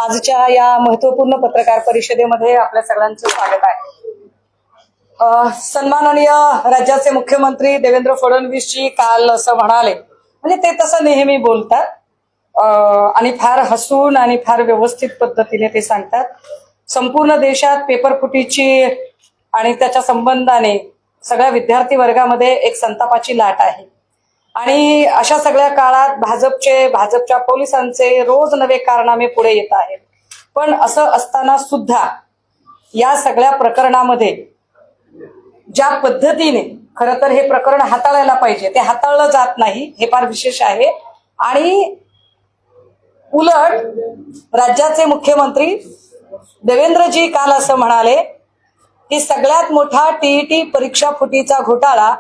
आजच्या या महत्त्वपूर्ण पत्रकार परिषदेमध्ये आपल्या सगळ्यांचं स्वागत आहे। सन्माननीय राज्याचे मुख्यमंत्री देवेंद्र फडणवीसजी काल असं म्हणाले, म्हणजे ते तसं नेहमी बोलतात आणि फार हसून आणि फार व्यवस्थित पद्धतीने ते सांगतात। संपूर्ण देशात पेपरफुटीची आणि त्याच्या संबंधाने सगळ्या विद्यार्थी वर्गामध्ये एक संतापाची लाट आहे आणि अशा सगळ्या काळात भाजपच्या पोलिसांचे रोज नवे कारनामे पुढे येत आहेत। पण असं असताना सुद्धा या सगळ्या प्रकरणामध्ये ज्या पद्धतीने खरं तर हे प्रकरण हाताळायला पाहिजे ते हाताळलं जात नाही, हे फार विशेष आहे। आणि उलट राज्याचे मुख्यमंत्री देवेंद्रजी काल असं म्हणाले की सगळ्यात मोठा टीईटी परीक्षा फुटीचा घोटाळा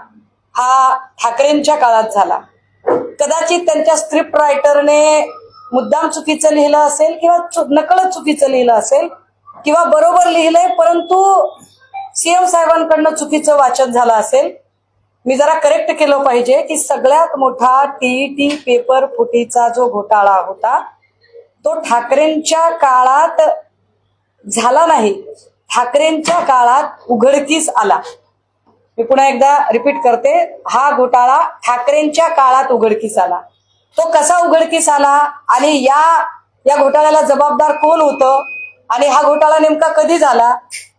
हा ठाकरेंच्या काळात झाला। कदाचित त्यांच्या स्क्रिप्ट रायटरने मुद्दाम चुकीचं लिहिलं असेल किंवा नकळत चुकीचं लिहिलं असेल किंवा बरोबर लिहिलंय परंतु सीएम साहेबांकडनं चुकीचं वाचन झालं असेल। मी जरा करेक्ट केलं पाहिजे की सगळ्यात मोठा टीईटी पेपर फुटीचा जो घोटाळा होता तो ठाकरेंच्या काळात झाला नाही, ठाकरेंच्या काळात उघडकीस आला। मी पुन्हा एकदा रिपीट करते, हा घोटाळा ठाकरेंच्या काळात उघडकीस आला। तो कसा उघडकीस आला आणि या घोटाळ्याला जबाबदार कोण होतं आणि हा घोटाळा नेमका कधी झाला,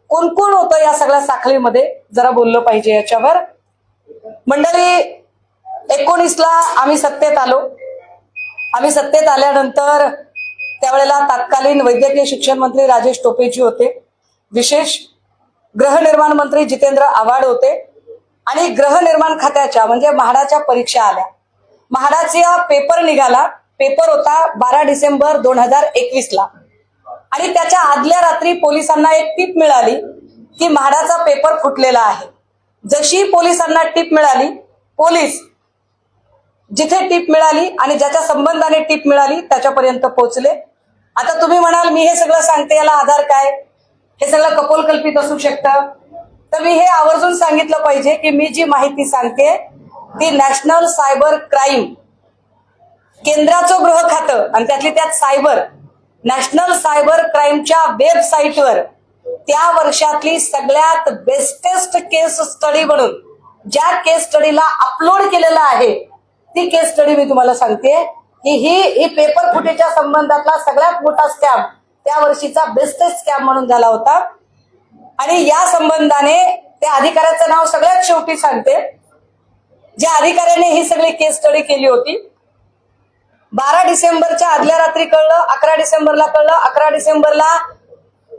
कोण कोण होतं या सगळ्या साखळीमध्ये जरा बोललं पाहिजे याच्यावर। मंडळी 19ला आम्ही सत्तेत आलो। आम्ही सत्तेत आल्यानंतर त्यावेळेला तत्कालीन वैद्यकीय शिक्षण मंत्री राजेश टोपेजी होते, विशेष गृहनिर्माण मंत्री जितेंद्र आव्हाड होते आणि गृहनिर्माण खात्याच्या म्हणजे म्हाडाच्या परीक्षा आल्या। म्हाडाचा पेपर निघाला, पेपर होता 12 डिसेंबर 2021ला आणि त्याच्या आदल्या रात्री पोलिसांना एक टीप मिळाली की म्हाडाचा पेपर फुटलेला आहे। जशी पोलिसांना टीप मिळाली, पोलीस जिथे टीप मिळाली आणि ज्याच्या संबंधाने टीप मिळाली त्याच्यापर्यंत पोहोचले। आता तुम्ही म्हणाल मी हे सगळं सांगते याला आधार काय, हे सगळं कपोलकल्पित असू शकतं, तर मी हे आवर्जून सांगितलं पाहिजे की मी जी माहिती सांगते ती नॅशनल सायबर क्राईम केंद्राचं गृह खातं आणि त्यातली त्यात सायबर नॅशनल सायबर क्राईमच्या वेबसाईटवर त्या वर्षातली सगळ्यात बेस्टेस्ट केस स्टडी म्हणून ज्या केस स्टडीला अपलोड केलेलं आहे ती केस स्टडी मी तुम्हाला सांगते की ही पेपर फुटीच्या संबंधातला सगळ्यात मोठा स्कॅम त्या वर्षीचा बेस्टेस्ट स्कॅम म्हणून झाला होता। आणि या संबंधाने त्या अधिकाऱ्याचं नाव सगळ्यात शेवटी सांगते, ज्या अधिकाऱ्याने ही सगळी केस स्टडी केली होती। 12 डिसेंबरच्या आदल्या रात्री कळलं, 11 डिसेंबरला कळलं, 11 डिसेंबरला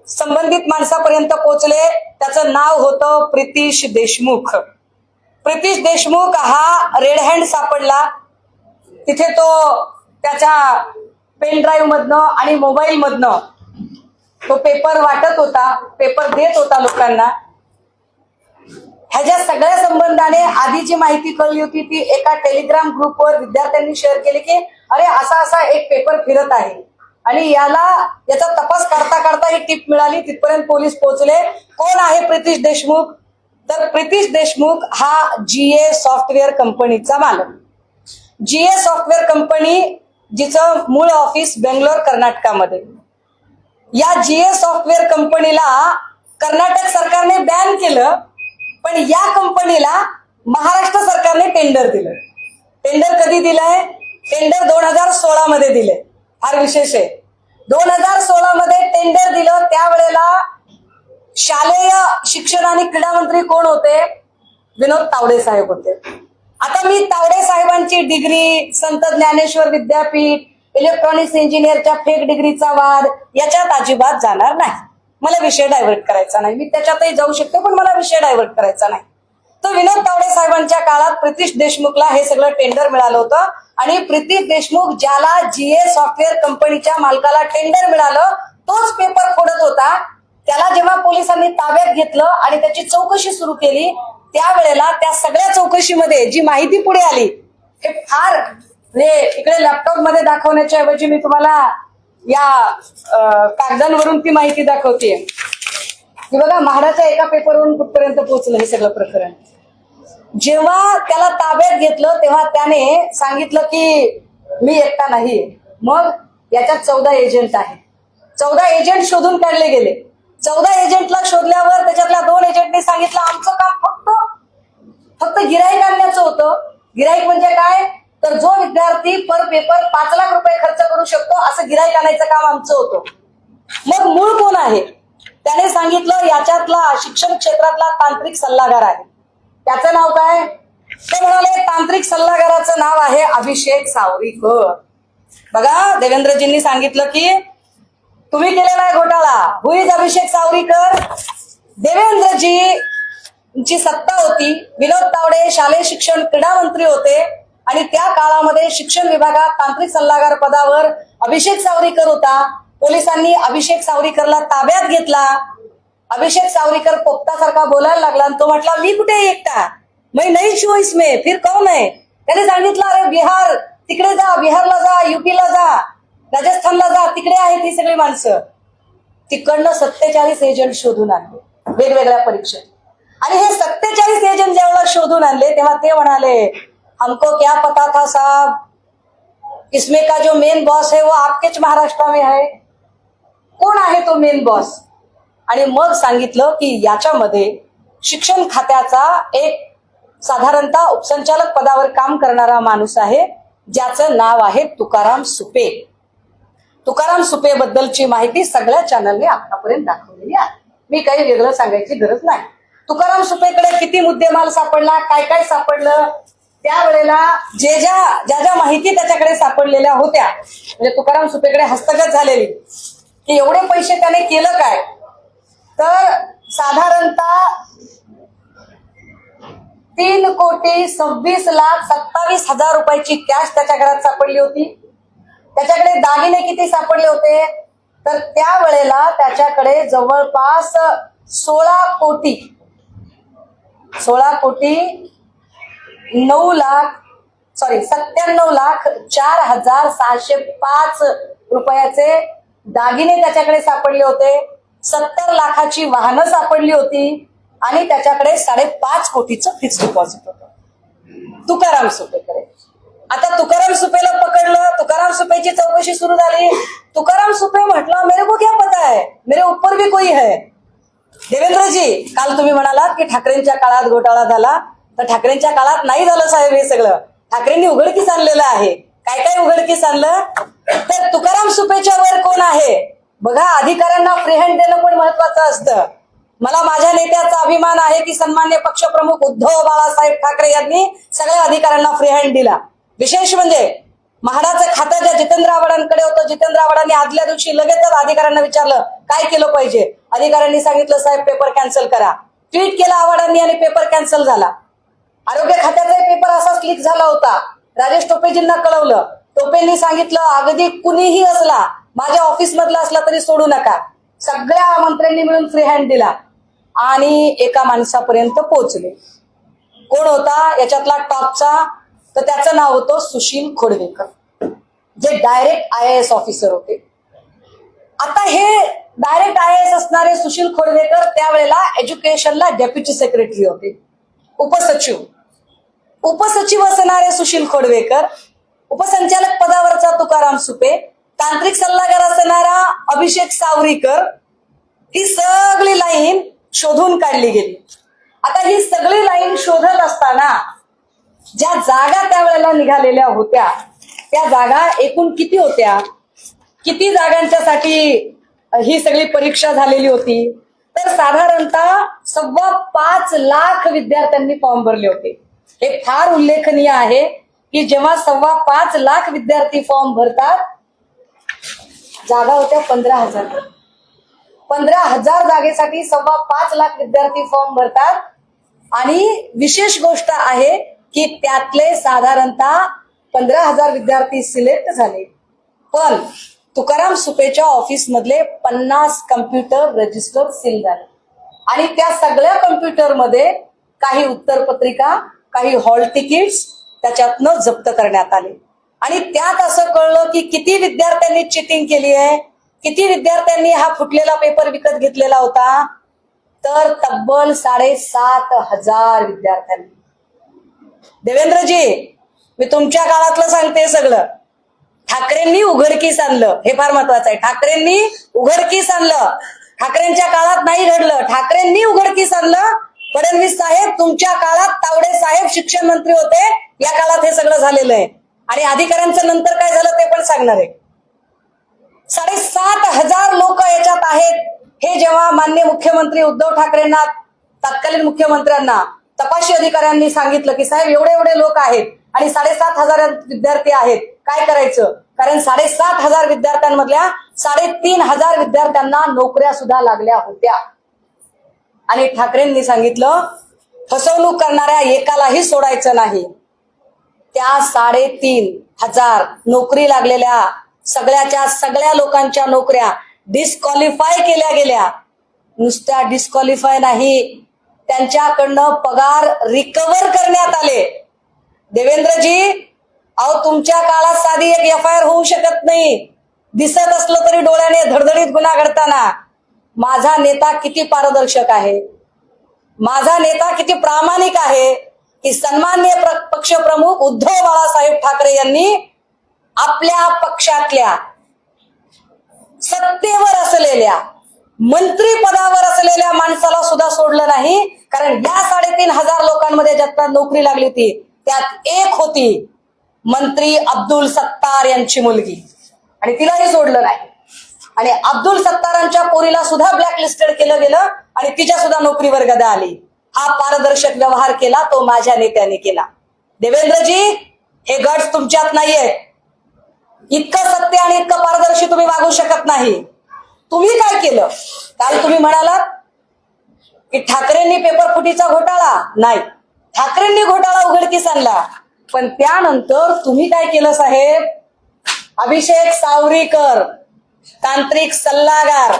संबंधित माणसापर्यंत पोहोचले। त्याचं नाव होतं प्रितीश देशमुख। प्रितीश देशमुख हा रेड हँड सापडला, तिथे तो त्याच्या पेन ड्राईव्ह मधनं आणि मोबाईल मधनं तो पेपर वाटत होता, पेपर देत होता लोकांना। ह्याच्या सगळ्या संबंधाने आधी जी माहिती कळली होती ती एका टेलिग्राम ग्रुपवर विद्यार्थ्यांनी शेअर केली की अरे असा एक पेपर फिरत आहे आणि याचा तपास करता करता ही टीप मिळाली, तिथपर्यंत पोलीस पोहोचले। कोण आहे प्रितीश देशमुख, तर प्रितीश देशमुख हा जीए सॉफ्टवेअर कंपनीचा मालक। जीए सॉफ्टवेअर कंपनी जिचं मूळ ऑफिस बेंगलोर कर्नाटकामध्ये। या जीए सॉफ्टवेअर कंपनीला कर्नाटक सरकारने बॅन केलं, पण या कंपनीला महाराष्ट्र सरकारने टेंडर दिलं। टेंडर कधी दिलंय, टेंडर 2016 मध्ये दिले, फार विशेष आहे। 2016 मध्ये टेंडर दिलं, त्यावेळेला शालेय शिक्षण आणि क्रीडा मंत्री कोण होते, विनोद तावडे साहेब होते। आता मी तावडे साहेबांची डिग्री, संत ज्ञानेश्वर विद्यापीठ, इलेक्ट्रॉनिक्स इंजिनियरच्या फेक डिग्रीचा वाद याच्यात अजिबात जाणार नाही। मला विषय डायव्हर्ट करायचा नाही, मी त्याच्यातही जाऊ शकते पण मला विषय डायव्हर्ट करायचा नाही। तर विनोद तावडे साहेबांच्या काळात प्रितीश देशमुखला हे सगळं टेंडर मिळालं होतं आणि प्रितीश देशमुख ज्याला जीए सॉफ्टवेअर कंपनीच्या मालकाला टेंडर मिळालं तोच पेपर फोडत होता। त्याला जेव्हा पोलिसांनी ताब्यात घेतलं आणि त्याची चौकशी सुरू केली त्यावेळेला त्या सगळ्या चौकशीमध्ये जी माहिती पुढे आली हे फार इकडे लॅपटॉप मध्ये दाखवण्याच्या ऐवजी मी तुम्हाला या कागदांवरून ती माहिती दाखवते की बघा म्हाडाच्या एका पेपरवरून कुठपर्यंत पोहोचलं हे सगळं प्रकरण। जेव्हा त्याला ताब्यात घेतलं तेव्हा त्याने सांगितलं की मी एकटा नाही, मग याच्यात 14 एजंट आहेत 14 एजंट शोधून काढले गेले. 14 एजंटला शोधल्यावर त्याच्यातल्या 2 एजंटनी सांगितलं आमचं काम फक्त गिराईक आणण्याचं होतं. गिराईक म्हणजे काय, तर जो विद्यार्थी पर पेपर 5 लाख रुपये खर्च करू शकतो असं गिराईक आणायचं काम आमचं होतं. मग मूळ कोण आहे, त्याने सांगितलं याच्यातला शिक्षण क्षेत्रातला तांत्रिक सल्लागार आहे. त्याचं नाव काय, ते म्हणाले तांत्रिक सल्लागाराचं नाव आहे अभिषेक सावरीकर. बघा, देवेंद्रजींनी सांगितलं की तुम्ही केलेला आहे घोटाळा. हु इज अभिषेक सावरीकर? देवेंद्रजींची सत्ता होती. विनोद तावडे शालेय शिक्षण क्रीडा मंत्री होते आणि त्या काळामध्ये शिक्षण विभागात तांत्रिक सल्लागार पदावर अभिषेक सावरीकर होता. पोलिसांनी अभिषेक सावरीकरला ताब्यात घेतला. अभिषेक सावरीकर पोपटासारखा बोलायला लागला आणि तो म्हटला मी कुठे एकटा, मैं नहीं छू इसमें, फिर कौन है? त्याने सांगितलं अरे बिहार तिकडे जा, बिहारला जा, युपीला जा, राजस्थानला जा, तिकडे आहेत ही सगळी माणसं. तिकडनं 47 एजंट शोधून आणले वेगवेगळ्या परीक्षेत. आणि हे 47 एजंट जेव्हा शोधून आणले तेव्हा ते म्हणाले हमको क्या पता था साहब, इसमें का जो मेन बॉस है वो आपकेच महाराष्ट्र में है. कोण आहे तो मेन बॉस? आणि मग सांगितलं की याच्यामध्ये शिक्षण खात्याचा एक साधारणतः उपसंचालक पदावर काम करणारा माणूस आहे ज्याचं नाव आहे तुकाराम सुपे. तुकाराम सुपे बद्दलची माहिती सगळ्या चॅनलने आतापर्यंत दाखवलेली आहे. मी काही वेगळं सांगायची गरज नाही. तुकाराम सुपेकडे किती मुद्देमाल सापडला, काय काय सापडलं, त्यावेळेला ज्या माहिती त्याच्याकडे सापडलेल्या होत्या, म्हणजे तुकाराम सुपेकडे हस्तगत झालेली की एवढे पैसे त्याने केलं काय, तर साधारणतः 3,26,27,000 रुपयाची कॅश त्याच्या घरात सापडली होती. त्याच्याकडे दागिने किती सापडले होते, तर त्यावेळेला त्याच्याकडे जवळपास 97,04,605 रुपयाचे दागिने त्याच्याकडे सापडले होते. 70 लाखाची वाहनं सापडली होती आणि त्याच्याकडे 5.5 कोटीचं फिक्स डिपॉझिट होतं तुकाराम सुपेकडे. आता तुकाराम सुपेला पकडलं, तुकाराम सुपेची चौकशी सुरू झाली. तुकाराम सुपे म्हटलं मेरे को क्या पता है, मेरे ऊपर भी कोई है. देवेंद्रजी, काल तुम्ही म्हणालात की ठाकरेंच्या काळात घोटाळा झाला, तर ठाकरेंच्या काळात नाही झालं साहेब. हे सगळं ठाकरेंनी उघडकीस आणलेलं आहे. काय काय उघडकीस आणलं, तर तुकाराम सुपेच्या वर कोण आहे बघा. अधिकाऱ्यांना फ्री हँड देणं पण महत्वाचं असतं. मला माझ्या नेत्याचा अभिमान आहे की सन्मान्य पक्षप्रमुख उद्धव बाळासाहेब ठाकरे यांनी सगळ्या अधिकाऱ्यांना फ्री हँड दिला. विशेष म्हणजे म्हाडाचं खातं ज्या जितेंद्र आव्हाडांकडे होतं, जितेंद्र आव्हाडांनी आदल्या दिवशी लगेचच अधिकाऱ्यांना विचारलं काय केलं पाहिजे. अधिकाऱ्यांनी सांगितलं साहेब पेपर कॅन्सल करा. ट्विट केलं आव्हाडांनी आणि पेपर कॅन्सल झाला. आरोग्य खात्याचा पेपर असाच लीक झाला होता. राजेश टोपेजींना कळवलं. टोपेंनी सांगितलं अगदी कुणीही असला, माझ्या ऑफिस मधला असला तरी सोडू नका. सगळ्या मंत्र्यांनी मिळून फ्री हँड दिला आणि एका माणसापर्यंत पोहोचले. कोण होता याच्यातला टॉपचा, तर त्याचं नाव होतं सुशील खोडवेकर, जे डायरेक्ट IAS ऑफिसर होते. आता हे डायरेक्ट IAS असणारे सुशील खोडवेकर त्यावेळेला एज्युकेशनला डेप्युटी सेक्रेटरी होते, उपसचिव असणारे सुशील खोडवेकर, उपसंचालक पदावरचा तुकाराम सुपे, तांत्रिक सल्लागार असणारा अभिषेक सावरीकर, ही सगळी लाईन शोधून काढली गेली. आता ही सगळी लाईन शोधत असताना ज्या जागा त्यावेळेला निघालेल्या होत्या त्या जागा एकूण किती होत्या, किती जागांच्यासाठी ही सगळी परीक्षा झालेली होती, तर साधारणतः 5.25 लाख विद्यार्थ्यांनी फॉर्म भरले होते. हे फार उल्लेखनीय आहे की जेव्हा 5.25 लाख विद्यार्थी फॉर्म भरतात, जागा होत्या 15,000. 15,000 जागेसाठी 5.25 लाख विद्यार्थी फॉर्म भरतात. आणि विशेष गोष्ट आहे की त्यातले साधारणतः 15,000 विद्यार्थी सिलेक्ट झाले. पण तुकाराम सुपेच्या ऑफिस मधले 50 कम्प्युटर रजिस्टर सील झाले आणि त्या सगळ्या कम्प्युटरमध्ये काही उत्तरपत्रिका, काही हॉल तिकीट्स त्याच्यातनं जप्त करण्यात आले. आणि त्यात असं कळलं की किती विद्यार्थ्यांनी चिटिंग केली आहे, किती विद्यार्थ्यांनी हा फुटलेला पेपर विकत घेतलेला होता, तर तब्बल 7,500 विद्यार्थ्यांनी. देवेंद्रजी, मी तुमच्या काळातलं सांगते सगळं. ठाकरेंनी उघडकीस आणलं, हे फार महत्वाचं आहे. ठाकरेंनी उघडकीस आणलं. ठाकरेंच्या काळात नाही घडलं, ठाकरेंनी उघडकीस आणलं. फडणवीस साहेब तुमच्या काळात तावडे साहेब शिक्षण मंत्री होते, या काळात हे सगळं झालेलं आहे. आणि अधिकाऱ्यांचं नंतर काय झालं ते पण सांगणार आहे. 7,500 लोक याच्यात आहेत. हे जेव्हा माननीय मुख्यमंत्री उद्धव ठाकरेंना, तत्कालीन मुख्यमंत्र्यांना तपासी अधिकाऱ्यांनी सांगितलं की साहेब एवढे एवढे लोक आहेत आणि 7,500 विद्यार्थी आहेत, काय करायचं? कारण 7,500 विद्यार्थ्यांमधल्या 3,500 विद्यार्थ्यांना नोकऱ्या सुद्धा लागल्या होत्या. आणि ठाकरेंनी सांगितलं फसवणूक करणाऱ्या एकालाही सोडायचं नाही. त्या 3,500 नोकरी लागलेल्या सगळ्याच्या सगळ्या लोकांच्या नोकऱ्या डिस्क्वालिफाय केल्या गेल्या. नुसत्या डिस्क्वालिफाय नाही, त्यांच्याकडनं पगार रिकव्हर करण्यात आले. देवेंद्रजी, अहो तुमच्या काळात साधी एक FIR होऊ शकत नाही. दिसत असलं तरी डोळ्याने धडधडीत गुन्हा घडताना. माझा नेता किती पारदर्शक आहे, माझा नेता किती प्रामाणिक आहे की सन्माननीय पक्षप्रमुख उद्धव बाळासाहेब ठाकरे यांनी आपल्या पक्षातल्या सत्तेवर असलेल्या मंत्री पदावर असलेल्या माणसाला सुद्धा सोडलं नाही. कारण या 3,500 लोकांमध्ये ज्यांना नोकरी लागली होती त्यात एक होती मंत्री अब्दुल सत्तार यांची मुलगी, आणि तिलाही सोडलं नाही. आणि अब्दुल सत्तारांच्या पोरीला सुद्धा ब्लॅकलिस्टेड केलं गेलं आणि तिच्या सुद्धा नोकरीवर गदा आली. हा पारदर्शक व्यवहार केला तो माझ्या नेत्याने केला. देवेंद्रजी, हे गट्स तुमच्यात नाहीये. इतकं सत्य आणि इतकं पारदर्शी तुम्ही वागू शकत नाही. तुम्ही काय केलं? काल तुम्ही म्हणालात की ठाकरेंनी पेपर फुटीचा घोटाळा नाही, ठाकरेंनी घोटाळा उघडकीस आणला. पण त्यानंतर तुम्ही काय केलं साहेब? अभिषेक सावरीकर तांत्रिक सल्लागार,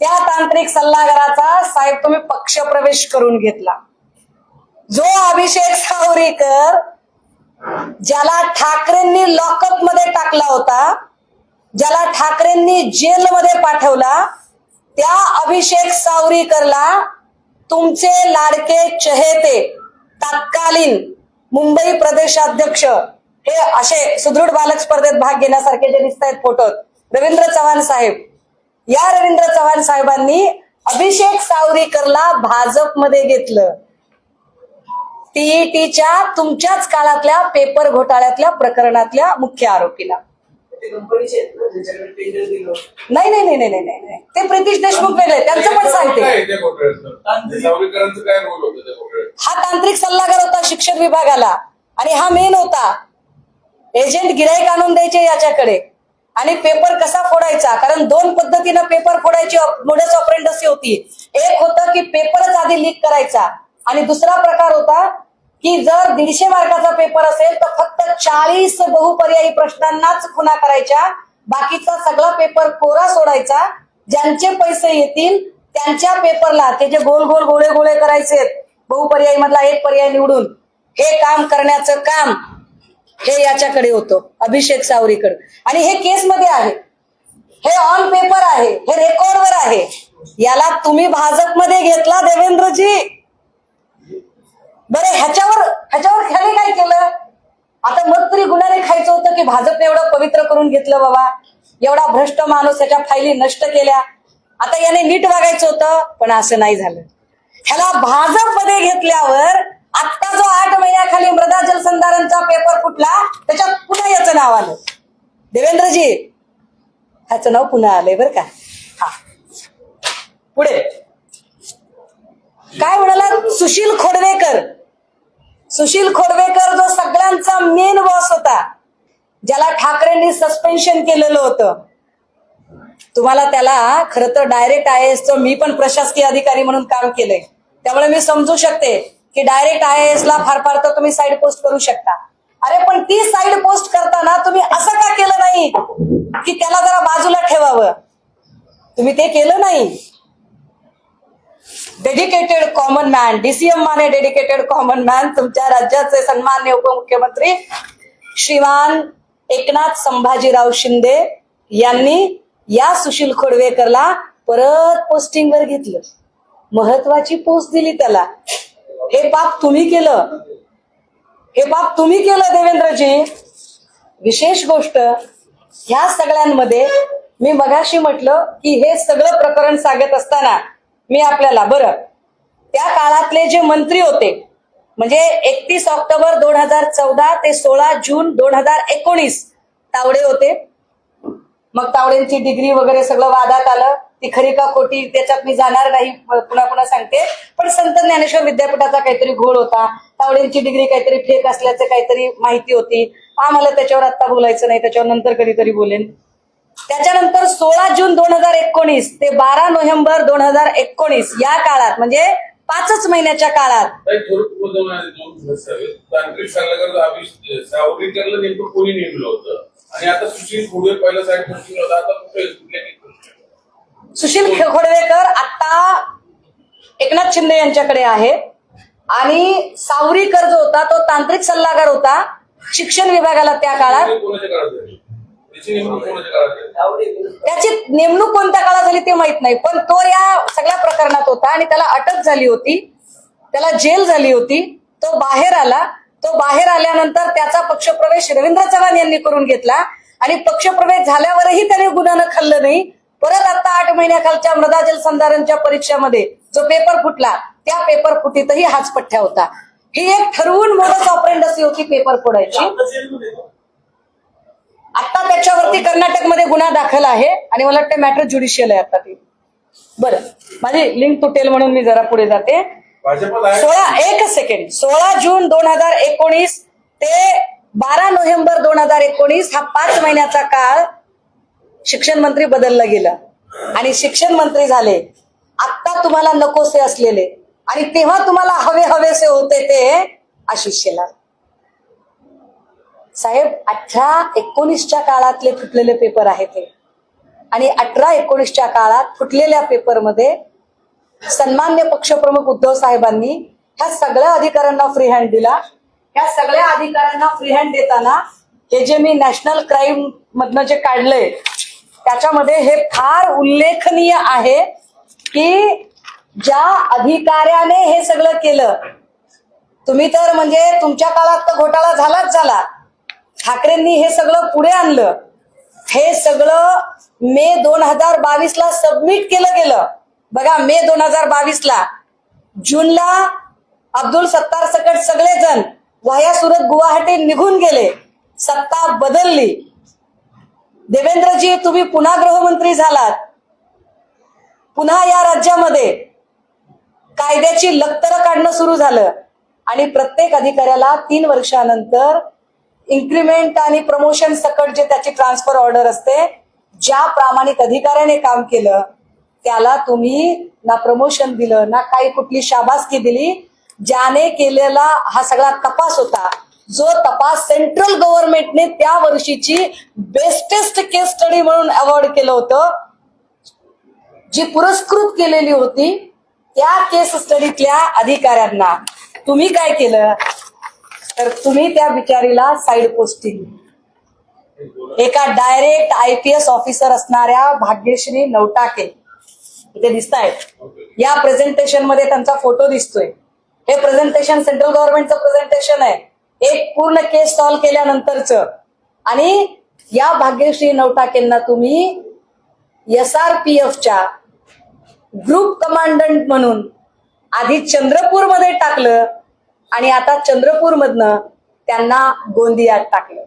त्या तांत्रिक सल्लागाराचा साहेब तुम्ही पक्षप्रवेश करून घेतला. जो अभिषेक सावरीकर ज्याला ठाकरेंनी लॉकअप मध्ये टाकला होता, ज्याला ठाकरेंनी जेलमध्ये पाठवला, त्या अभिषेक सावरीकरला तुमचे लाडके चहेते तत्कालीन मुंबई प्रदेशाध्यक्ष, हे असे सुदृढ बालक स्पर्धेत भाग घेण्यासारखे जे दिसत आहेत फोटोत, रवींद्र चव्हाण साहेब, या रवींद्र चव्हाण साहेबांनी अभिषेक सावरीकरला भाजपमध्ये घेतलं. टीईटीच्या तुमच्याच काळातल्या पेपर घोटाळ्यातल्या प्रकरणातल्या मुख्य आरोपीला. नाही नाही नाही नाही नाही, ते प्रितीश देशमुख वेगळे, त्यांचं पण सांगते. हा तांत्रिक सल्लागार होता शिक्षण विभागाला, आणि हा मेन होता. एजंट गिराईक आणून द्यायचे याच्याकडे, आणि पेपर कसा फोडायचा, कारण 2 पद्धतीनं पेपर फोडायची मोडस ऑपरेंडसी होती. एक होतं की पेपरच आधी लीक करायचा, आणि दुसरा प्रकार होता की जर 150 मार्काचा पेपर असेल तर फक्त 40 बहुपर्यायी प्रश्नांनाच खुणा करायच्या, बाकीचा सगळा पेपर कोरा सोडायचा. ज्यांचे पैसे येतील त्यांच्या पेपरला ते जे गोल गोल गोळे गोळे करायचे बहुपर्यायी मधला एक पर्याय निवडून, हे काम करण्याचं काम हे याच्याकडे होतं, अभिषेक सावरीकर. आणि हे केसमध्ये आहे, हे ऑन पेपर आहे, हे रेकॉर्डवर आहे. याला तुम्ही भाजपमध्ये घेतला देवेंद्रजी. बरं, ह्याच्यावर ह्याने काय केलं? आता मग तरी गुन्ह्याने खायचं होतं की भाजपने एवढं पवित्र करून घेतलं बाबा, एवढा भ्रष्ट माणूस, त्याच्या फायली नष्ट केल्या. आता याने नीट वागायचं होतं, पण असं नाही झालं. ह्याला भाजपमध्ये घेतल्यावर आता जो 8 महिन्याखाली मृदा जलसंधारणचा पेपर फुटला, त्याच्यात पुन्हा याचं नाव आलं. देवेंद्रजी, ह्याचं नाव पुन्हा आलंय बरं का. हा, पुढे काय म्हणाला? सुशील खोडवेकर. सुशील खोडवेकर जो सगळ्यांचा मेन बॉस होता, ज्याला ठाकरेंनी सस्पेन्शन केलेलं होतं. तुम्हाला त्याला खरं तर डायरेक्ट IAS मी पण प्रशासकीय अधिकारी म्हणून काम केलंय, त्यामुळे मी समजू शकते की डायरेक्ट IAS ला फार फार तर तुम्ही साईड पोस्ट करू शकता. अरे पण ती साईड पोस्ट करताना तुम्ही असं का केलं नाही की त्याला जरा बाजूला ठेवावं? तुम्ही ते केलं नाही. Dedicated common man, DCM Mane dedicated common man, तुमच्या राज्याचे सन्माननीय उपमुख्यमंत्री श्रीमान एकनाथ संभाजीराव शिंदे यांनी या सुशील खोडवेकरला परत पोस्टिंगवर घेतलं, महत्वाची पोस्ट दिली त्याला. हे पाप तुम्ही केलं, हे पाप तुम्ही केलं देवेंद्रजी. विशेष गोष्ट ह्या सगळ्यांमध्ये मी मगाशी म्हटलं की हे सगळं प्रकरण सांगत असताना मी आपल्याला बरं त्या काळातले जे मंत्री होते म्हणजे 31 ऑक्टोबर 2014 ते 16 जून 2019 तावडे होते. मग तावडेंची डिग्री वगैरे सगळं वादात आलं. ती खरी का खोटी त्याच्यात मी जाणार नाही, पुन्हा पुन्हा सांगते. पण संत ज्ञानेश्वर विद्यापीठाचा काहीतरी घोळ होता. तावडेंची डिग्री काहीतरी फेक असल्याचं काहीतरी माहिती होती. आम्हाला त्याच्यावर आता बोलायचं नाही, त्याच्यावर नंतर कधीतरी बोलेन. त्याच्यानंतर 16 जून 2019 ते 12 नोव्हेंबर 2019 या काळात म्हणजे 5च महिन्याच्या काळात तांत्रिक सल्लागार सावरीकरला नेमकं कोणी नेमलं होतं आणि आता सुशील खोडवे पहिला साईड होता, आता कुठे सुशील खोडवेकर आता एकनाथ शिंदे यांच्याकडे आहे आणि सावरीकर जो होता तो तांत्रिक सल्लागार होता शिक्षण विभागाला त्या काळात. त्याची नेमणूक कोणत्या काळात झाली ते माहित नाही, पण तो या सगळ्या प्रकरणात होता आणि त्याला अटक झाली होती, त्याला जेल झाली होती. तो बाहेर आला. तो बाहेर आल्यानंतर त्याचा पक्षप्रवेश रवींद्र चव्हाण यांनी करून घेतला आणि पक्षप्रवेश झाल्यावरही त्याने गुन्ह्यानं खाल्लं नाही. परत आता 8 महिन्याखालच्या मृदा जलसंधारणच्या परीक्षेमध्ये जो पेपर फुटला त्या पेपर फुटीतही हाच पठ्ठ्या होता. ही एक ठरवून मोडस ऑपरेंडसी होती पेपर फोडायची. आता त्याच्यावरती कर्नाटकमध्ये गुन्हा दाखल आहे आणि मला वाटतं मॅटर ज्युडिशियल आहे आता ती. बरं माझी लिंक तुटेल म्हणून मी जरा पुढे जाते. 16 जून 2019 ते 12 नोव्हेंबर 2019 हा 5 महिन्याचा काळ शिक्षण मंत्री बदललं गेलं आणि शिक्षण मंत्री झाले आता तुम्हाला नकोसे असलेले आणि तेव्हा तुम्हाला हवेसे होते ते आशिष शेलार साहेब. 18-19च्या काळातले फुटलेले पेपर आहेत ते आणि 18-19च्या काळात फुटलेल्या पेपरमध्ये सन्मान्य पक्षप्रमुख उद्धव साहेबांनी ह्या सगळ्या अधिकाऱ्यांना फ्री हँड दिला. ह्या सगळ्या अधिकाऱ्यांना फ्री हँड देताना हे जे मी नॅशनल क्राईम मधनं जे काढलंय त्याच्यामध्ये हे फार उल्लेखनीय आहे की ज्या अधिकाऱ्याने हे सगळं केलं, तुम्ही तर म्हणजे तुमच्या काळात तर घोटाळा झालाच झाला. ठाकरेंनी हे सगळं पुढे आणलं. हे सगळं मे 2022ला सबमिट केलं गेलं. बघा मे 2022ला जूनला अब्दुल सत्तार सकट सगळेजण वाया सुरत गुवाहाटी निघून गेले. सत्ता बदलली. देवेंद्रजी तुम्ही पुन्हा गृहमंत्री झालात. पुन्हा या राज्यामध्ये कायद्याची लक्तरं काढणं सुरू झालं आणि प्रत्येक अधिकाऱ्याला 3 वर्षानंतर इन्क्रीमेंट आणि प्रमोशन सकट जे त्याची ट्रान्सफर ऑर्डर असते, ज्या प्रामाणिक अधिकाऱ्याने काम केलं त्याला तुम्ही ना प्रमोशन दिलं ना काही कुठली शाबासकी दिली. ज्याने केलेला हा सगळा तपास होता, जो तपास सेंट्रल गव्हर्नमेंटने त्या वर्षीची बेस्टेस्ट केस स्टडी म्हणून अवॉर्ड केलं होतं, जी पुरस्कृत केलेली होती, त्या केस स्टडीतल्या अधिकाऱ्यांना तुम्ही काय केलं तर तुम्ही त्या बिचारीला साईड पोस्टिंग एका डायरेक्ट IPS ऑफिसर असणाऱ्या भाग्यश्री नवटाके इथे दिसत आहेत. या प्रेझेंटेशन मध्ये त्यांचा फोटो दिसतोय. हे प्रेझेंटेशन सेंट्रल गव्हर्नमेंटचं प्रेझेंटेशन आहे, एक पूर्ण केस सॉल्व्ह केल्यानंतरचं. आणि या भाग्यश्री नवटाकेंना तुम्ही SRPFच्या ग्रुप कमांडंट म्हणून आधी चंद्रपूरमध्ये टाकलं आणि आता चंद्रपूरमधनं त्यांना गोंदियात टाकलं.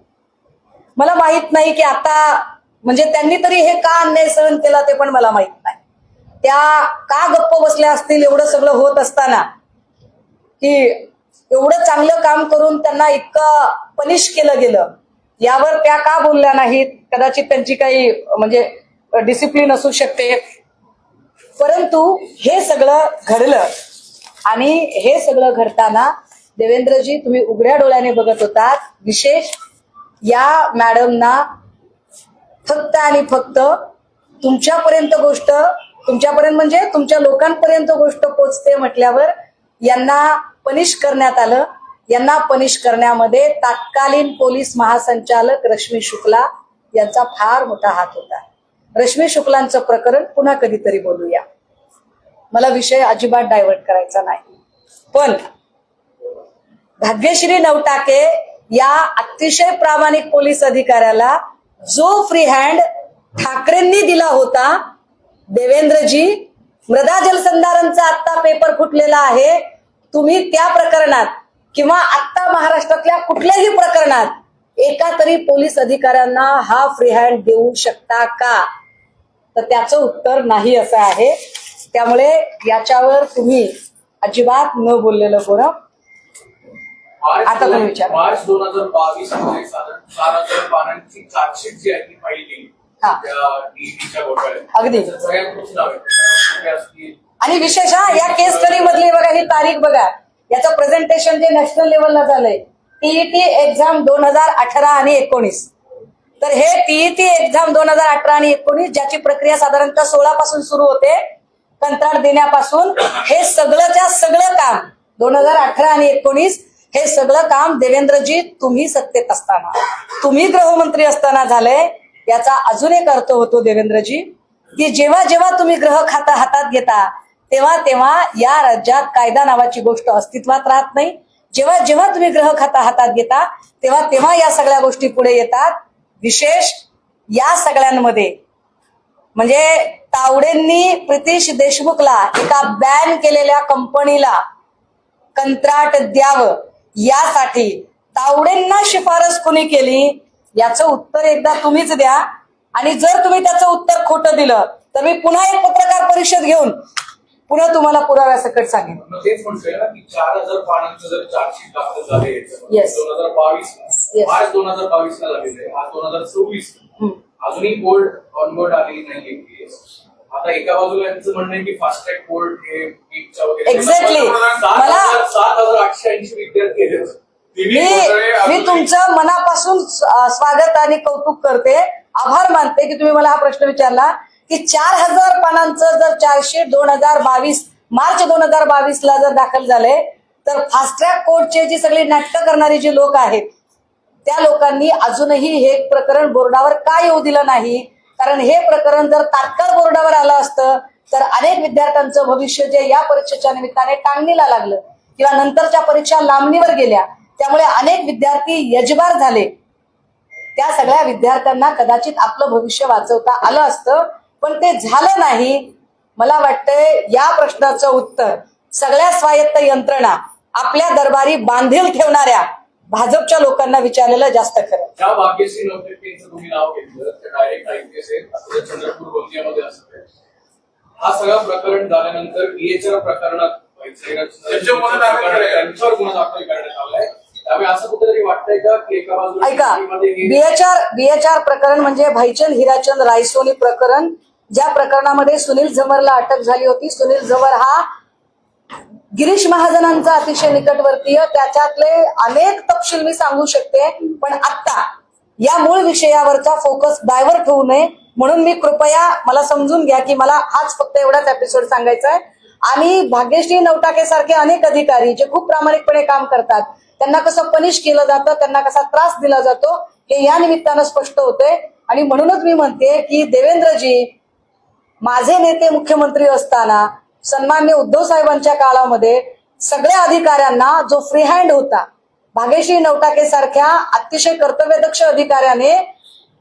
मला माहित नाही की आता म्हणजे त्यांनी तरी हे का अन्याय सहन केला ते पण मला माहित नाही. त्या का गप्प बसल्या असतील एवढं सगळं होत असताना, की एवढं चांगलं काम करून त्यांना इतकं पनिश केलं गेलं, यावर त्या का बोलल्या नाहीत. कदाचित त्यांची काही म्हणजे डिसिप्लिन असू शकते. परंतु हे सगळं घडलं आणि हे सगळं घडताना देवेंद्रजी तुम्ही उघड्या डोळ्याने बघत होतात. विशेष या मॅडमना फक्त आणि फक्त तुमच्यापर्यंत गोष्ट, तुमच्यापर्यंत म्हणजे तुमच्या लोकांपर्यंत गोष्ट पोचते म्हटल्यावर यांना पनिश करण्यात आलं. यांना पनिश करण्यामध्ये तत्कालीन पोलीस महासंचालक रश्मी शुक्ला यांचा फार मोठा हात होता. रश्मी शुक्लांचं प्रकरण पुन्हा कधीतरी बोलूया, मला विषय अजिबात डायव्हर्ट करायचा नाही. पण भाग्यश्री नवटाके या अतिशय प्रामाणिक पोलीस अधिकाऱ्याला जो फ्री हँड ठाकरेंनी दिला होता, देवेंद्रजी, मृदा जलसंधारणचा आत्ता पेपर फुटलेला आहे, तुम्ही त्या प्रकरणात किंवा आत्ता महाराष्ट्रातल्या कुठल्याही प्रकरणात एका तरी पोलीस अधिकाऱ्यांना हा फ्री हँड देऊ शकता का? तर त्याचं उत्तर नाही असं आहे. त्यामुळे याच्यावर तुम्ही अजिबात न बोललेलं बरं. आता तुम्ही विचार. मार्च 2022 मध्ये साधारण 4,000 पानांची चार्जशीट जी आहे ती फाईल केली हा. त्या DET घोटाळ्यात. अगदी. त्याचं सगळ्यात मोठं नाव आहे. आणि विशेष या केस स्टडी मधली बघा, ही तारीख बघा, याचं प्रेझेंटेशन जे नॅशनल लेवलला झालंय, टीईटी एक्झाम 2018 आणि 19. तर हे टीईटी एक्झाम 2018 आणि 19 ज्याची प्रक्रिया साधारणतः 16 पासून सुरू होते, कंत्राट देण्यापासून, हे सगळंच्या सगळं काम 2018 आणि 19 हे सगळं काम देवेंद्रजी तुम्ही सत्तेत असताना, तुम्ही गृहमंत्री असताना झालंय. याचा अजून एक अर्थ होतो देवेंद्रजी, की जेव्हा जेव्हा तुम्ही गृह खातं हातात घेता तेव्हा तेव्हा या राज्यात कायदा नावाची गोष्ट अस्तित्वात राहत नाही. जेव्हा जेव्हा तुम्ही गृह खातं हातात घेता तेव्हा तेव्हा या सगळ्या गोष्टी पुढे येतात. विशेष या सगळ्यांमध्ये म्हणजे तावडेंनी प्रितीश देशमुखला एका बॅन केलेल्या कंपनीला कंत्राट द्यावं यासाठी तावडेंना शिफारस कुणी केली, याचं उत्तर एकदा तुम्हीच द्या. आणि जर तुम्ही त्याचं उत्तर खोटं दिलं तर मी पुन्हा एक पत्रकार परिषद घेऊन पुन्हा तुम्हाला पुराव्यासकट सांगेन. तेच म्हणतोय ना की 4,000 पानांचं जर चार्जशीट दाखल झाले Yes. 2022 Yes. मार्च 2022 ला झालेलं आहे, आज 2024 अजूनही कोर्ट ऑनबोर्ड आलेली नाहीये केस. आता एका बाजूला यांचं म्हणणं आहे की फास्ट ट्रॅक कोर्ट हे बीटच्या वगैरे Exactly. 7,880 विद्यार्थी आहेत. मी तुमचं मनापासून स्वागत आणि कौतुक करते, आभार मानते की तुम्ही मला हा प्रश्न विचारला की 4,000 पानांचं जर चार्जशीट 2022 मार्च 2022 ला जर दाखल झाले तर फास्ट ट्रॅक कोर्टचे जी सगळी नाटकं करणारी जी लोक आहेत त्या लोकांनी अजूनही हे प्रकरण बोर्डावर का येऊ दिलं नाही. कारण हे प्रकरण जर तात्काळ बोर्डावर आलं असतं तर अनेक विद्यार्थ्यांचं भविष्य जे या परीक्षेच्या निमित्ताने टांगणीला लागलं किंवा नंतरच्या परीक्षा लांबणीवर गेल्या, त्यामुळे अनेक विद्यार्थी यजबार झाले. त्या सगळ्या विद्यार्थ्यांना कदाचित आपलं भविष्य वाचवता आलं असतं, पण ते झालं नाही. मला वाटतंय या प्रश्नाचं उत्तर सगळ्या स्वायत्त यंत्रणा आपल्या दरबारी बांधील ठेवणाऱ्या भाजपच्या लोकांना विचारलेलं जास्त खरं. ज्या भाग्यश्री नवतेचं तुम्ही नाव घेतलं ते डायरेक्ट IPS आहे, चंद्रपूर गोंदियामध्ये असत आहे. हा सगळा प्रकरण झाल्यानंतर EHR प्रकरणात त्यांच्यावर गुन्हा दाखल करण्यात आलाय. त्यामुळे असं कुठेतरी वाटतंय का की एका बाजूला ऐका, बीएचआर प्रकरण म्हणजे भाईचंद हिराचंद रायसोनी प्रकरण, ज्या प्रकरणामध्ये सुनील झमरला अटक झाली होती. सुनील झमर हा गिरीश महाजनांचा अतिशय निकटवर्तीय, त्याच्यातले अनेक तपशील मी सांगू शकते, पण आता या मूळ विषयावरचा फोकस डायव्हर्ट होऊ नये म्हणून मी कृपया मला समजून घ्या की मला आज फक्त एवढाच एपिसोड सांगायचा आहे. आणि भाग्यश्री नवटाके सारखे अनेक अधिकारी जे खूप प्रामाणिकपणे काम करतात त्यांना कसं पनिश केलं जातं, त्यांना कसा त्रास दिला जातो हे या निमित्तानं स्पष्ट होतंय. आणि म्हणूनच मी म्हणते की देवेंद्रजी, माझे नेते मुख्यमंत्री असताना सन्माननीय उद्धव साहेबांच्या काळामध्ये सगळ्या अधिकाऱ्यांना जो फ्री हँड होता, भाग्यश्री नवटाके सारख्या अतिशय कर्तव्यदक्ष अधिकाऱ्याने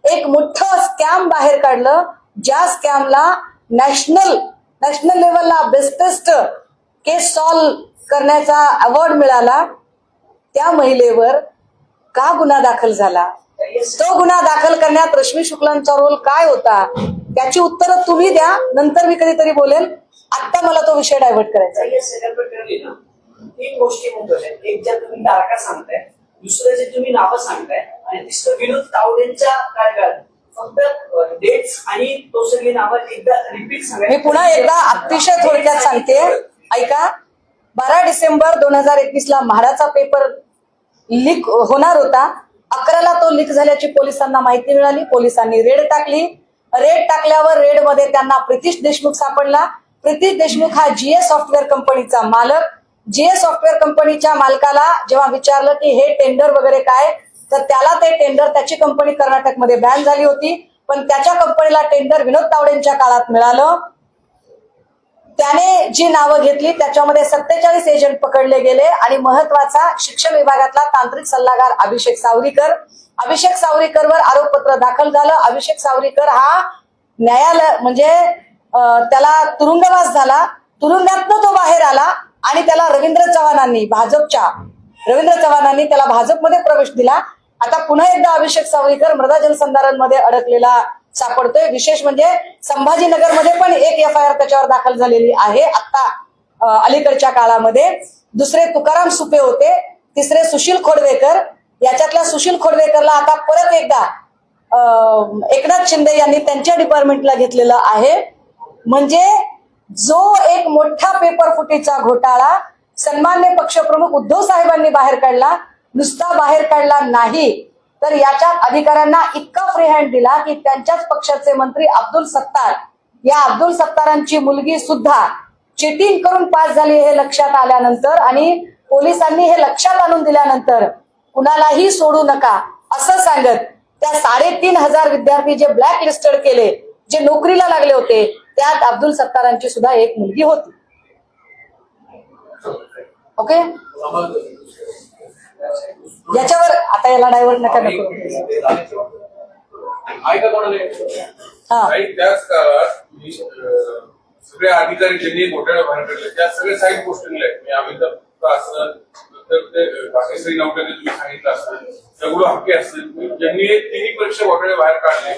एक मोठं स्कॅम बाहेर काढलं, ज्या स्कॅमला नॅशनल लेवलला बेस्टेस्ट केस सॉल्व्ह करण्याचा अवॉर्ड मिळाला. त्या महिलेवर का गुन्हा दाखल झाला, तो गुन्हा दाखल करण्यात रश्मी शुक्लांचा रोल काय होता, त्याची उत्तरं तुम्ही द्या. नंतर मी कधीतरी बोलेल, आता मला तो विषय डायव्हर्ट करायचा. तीन गोष्टी महत्वाच्या आहेत. एक ज्या तुम्ही तारखा सांगताय, दुसरं जे तुम्ही नावं सांगताय, आणि तिसरं विनोद तावडेंच्या कार्यकाळात फक्त डेट्स आणि तो सगळी नावं एकदा रिपीट सांगा. मी पुन्हा एकदा अतिशय थोडक्यात सांगते, ऐका. 12 डिसेंबर 2021 ला म्हाडाचा पेपर लीक होणार होता. 11ला तो लीक झाल्याची पोलिसांना माहिती मिळाली. पोलिसांनी रेड टाकली. रेड टाकल्यावर रेडमध्ये त्यांना प्रितीश देशमुख सापडला. प्रितीश देशमुख हा GA सॉफ्टवेअर कंपनीचा मालक. GA सॉफ्टवेअर कंपनीच्या मालकाला जेव्हा विचारलं की हे टेंडर वगैरे काय, तर त्याला ते टेंडर, त्याची कंपनी कर्नाटकमध्ये बॅन झाली होती, पण त्याच्या कंपनीला टेंडर विनोद तावडेंच्या काळात मिळालं. त्याने जी नावं घेतली त्याच्यामध्ये 47 एजंट पकडले गेले आणि महत्वाचा शिक्षण विभागातला तांत्रिक सल्लागार अभिषेक सावरीकरवर आरोपपत्र दाखल झालं. अभिषेक सावरीकर हा न्यायालय म्हणजे त्याला तुरुंगवास झाला. तुरुंगातनं तो बाहेर आला आणि त्याला रवींद्र चव्हाणांनी त्याला भाजपमध्ये प्रवेश दिला. आता पुन्हा एकदा अभिषेक सावरीकर मृदा जलसंधारणमध्ये अडकलेला सापडतोय. विशेष म्हणजे संभाजीनगरमध्ये पण एक FIR त्याच्यावर दाखल झालेली आहे आता अलीकडच्या काळामध्ये. दुसरे तुकाराम सुपे होते, तिसरे सुशील खोडवेकर. याच्यातल्या सुशील खोडवेकरला आता परत एकदा एकनाथ शिंदे यांनी त्यांच्या डिपार्टमेंटला घेतलेलं आहे. म्हणजे जो एक मोठा पेपर फुटीचा घोटाळा सन्मान्य पक्षप्रमुख उद्धव साहेबांनी बाहेर काढला, नुसता बाहेर काढला नाही तर याच्यात अधिकाऱ्यांना इतका फ्री हँड दिला की त्यांच्याच पक्षाचे मंत्री अब्दुल सत्तारांची मुलगी सुद्धा चिटिंग करून पास झाली हे लक्षात आल्यानंतर आणि पोलिसांनी हे लक्षात आणून दिल्यानंतर कुणालाही सोडू नका असं सांगत त्या 3,500 विद्यार्थी जे ब्लॅक लिस्टेड केले, जे नोकरीला लागले होते, त्यात अब्दुल सत्तारांची सुद्धा एक मुलगी होती. ओके, याच्यावर आता याला डायव्हर्ट नका नको. त्याच काळात सगळे अधिकारी ज्यांनी घोटाळे बाहेर काढले त्या सगळे साईड पोस्टिंगला आहेत. अमिताभ असं भाग्यश्री नवटे तुम्ही सांगितलं असतं, दगडू हक्के असतील, ज्यांनी तिन्ही परीक्षा घोटाळे बाहेर काढले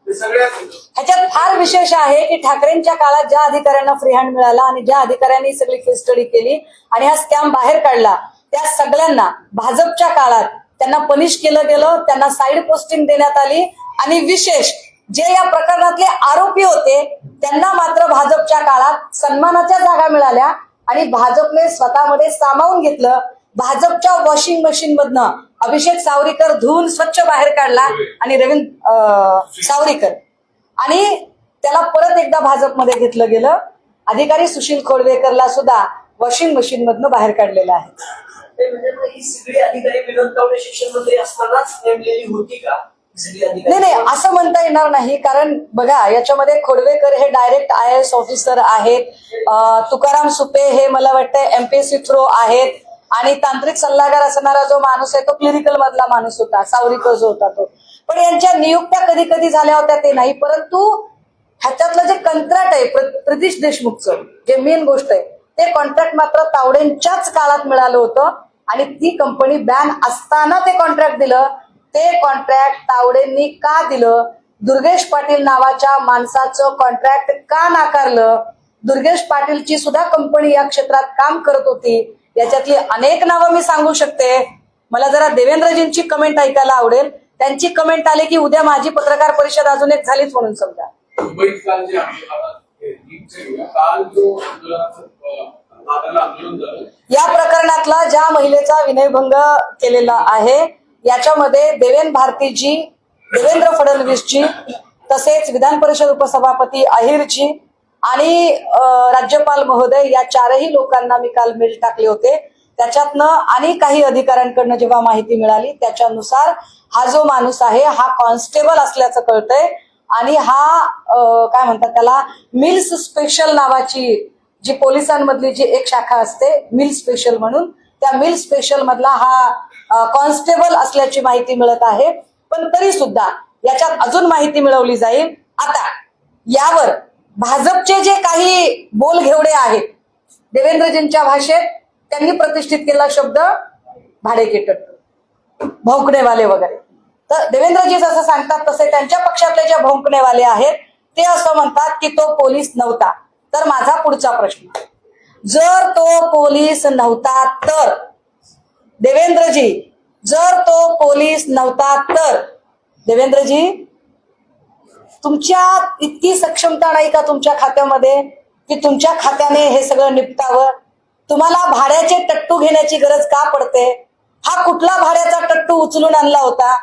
ते सगळ्यात. ह्याच्यात फार विशेष आहे की ठाकरेंच्या काळात ज्या अधिकाऱ्यांना फ्री हँड मिळाला आणि ज्या अधिकाऱ्यांनी सगळी केस स्टडी केली आणि हा स्कॅम बाहेर काढला त्या सगळ्यांना भाजपच्या काळात त्यांना पनिश केलं गेलं, त्यांना साईड पोस्टिंग देण्यात आली. आणि विशेष जे या प्रकरणातले आरोपी होते त्यांना मात्र भाजपच्या काळात सन्मानाच्या जागा मिळाल्या आणि भाजपने स्वतःमध्ये सामावून घेतलं. भाजपच्या वॉशिंग मशीन मधनं अभिषेक सावरीकर धुवून स्वच्छ बाहेर काढला आणि रवींद्र सावरीकर आणि त्याला परत एकदा भाजपमध्ये घेतलं गेलं. अधिकारी सुशील खोडवेकरला सुद्धा वॉशिंग मशीन मधनं बाहेर काढलेलं आहे. ही सगळी अधिकारी विनोद तावडे शिक्षण मंत्री असतानाच नेमलेली होती का? नाही, असं म्हणता येणार नाही. कारण बघा याच्यामध्ये खोडवेकर हे डायरेक्ट IAS ऑफिसर आहेत, तुकाराम सुपे हे मला वाटतं MPSC थ्रो आहेत आणि तांत्रिक सल्लागार असणारा जो माणूस आहे तो क्लिनिकल मधला माणूस होता, सावरीकर जो होता तो. पण यांच्या नियुक्त्या कधी कधी झाल्या होत्या ते नाही, परंतु ह्याच्यातलं जे कंत्राट आहे प्रतीश देशमुखचं, जे मेन गोष्ट आहे ते कॉन्ट्रॅक्ट मात्र तावडेंच्याच काळात मिळालं होतं आणि ती कंपनी बॅन असताना ते कॉन्ट्रॅक्ट दिलं. ते कॉन्ट्रॅक्ट तावडेंनी का दिलं? दुर्गेश पाटील नावाच्या माणसाचं कॉन्ट्रॅक्ट का नाकारलं? दुर्गेश पाटीलची सुद्धा कंपनी या क्षेत्रात काम करत होती. याच्यातली अनेक नावं मी सांगू शकते. मला जरा देवेंद्रजींची कमेंट ऐकायला आवडेल. त्यांची कमेंट आली की उद्या माझी पत्रकार परिषद अजून एक झालीच म्हणून समजा. या प्रकरणातला ज्या महिलेचा विनयभंग केलेला आहे याच्यामध्ये देवेंद्र फडणवीसजी, तसेच विधान परिषद उपसभापती अहिरजी आणि राज्यपाल महोदय या 4ही लोकांना मी काल मेल टाकले होते. त्याच्यातनं आणि काही अधिकाऱ्यांकडनं जेव्हा माहिती मिळाली त्याच्यानुसार हा जो माणूस आहे हा कॉन्स्टेबल असल्याचं कळतंय आणि हा काय म्हणतात त्याला मिल्स स्पेशल नावाची जी पोलिसांमधली जी एक शाखा असते मिल स्पेशल म्हणून, त्या मिल स्पेशल मधला हा कॉन्स्टेबल असल्याची माहिती मिळत आहे. पण तरी सुद्धा याच्यात अजून माहिती मिळवली जाईल. आता यावर भाजपचे जे काही बोलघेवडे आहेत, देवेंद्रजींच्या भाषेत त्यांनी प्रतिष्ठित केला शब्द भाडेकेट, भौंकणेवाले वगैरे. तर देवेंद्रजी जसं सांगतात तसे त्यांच्या पक्षातले जे भौंकणेवाले आहेत ते असं म्हणतात की तो पोलीस नव्हता. तर माझा पुढचा प्रश्न, जर तो पोलीस नव्हता तर देवेंद्रजी, जर तो पोलीस नव्हता तर देवेंद्रजी तुमच्या इतकी सक्षमता नाही का तुमच्या खात्यामध्ये की तुमच्या खात्याने हे सगळं निपटावं? तुम्हाला भाड्याचे टट्टू घेण्याची गरज का पडते? हा कुठला भाड्याचा टट्टू उचलून आणला होता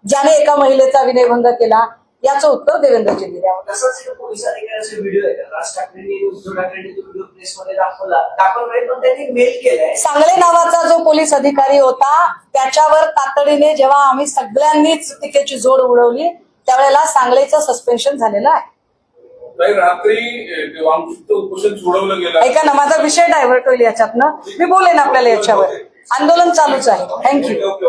ज्याने एका महिलेचा विनयभंग केला? याचं उत्तर देवेंद्रजींनी द्यावं. तसंच पोलीस अधिकाऱ्याचा व्हिडिओ आहे, राज ठाकरेंनी उद्धव ठाकरेंनी तो व्हिडिओ प्रेसमध्ये दाखवलाय, पण त्यांनी मेल केलाय. सांगळे नावाचा जो पोलीस अधिकारी होता त्याच्यावर तातडीने जेव्हा आम्ही सगळ्यांनीच टीकेची जोड उडवली त्यावेळेला सांगळेचं सस्पेन्शन झालेलं आहे. नाही रात्री आमचं उपोषण सोडवलं गेलं. ऐका ना, माझा विषय डायव्हर्ट होईल याच्यातनं. मी बोलेन आपल्याला याच्यावर. आंदोलन चालूच आहे. थँक्यू.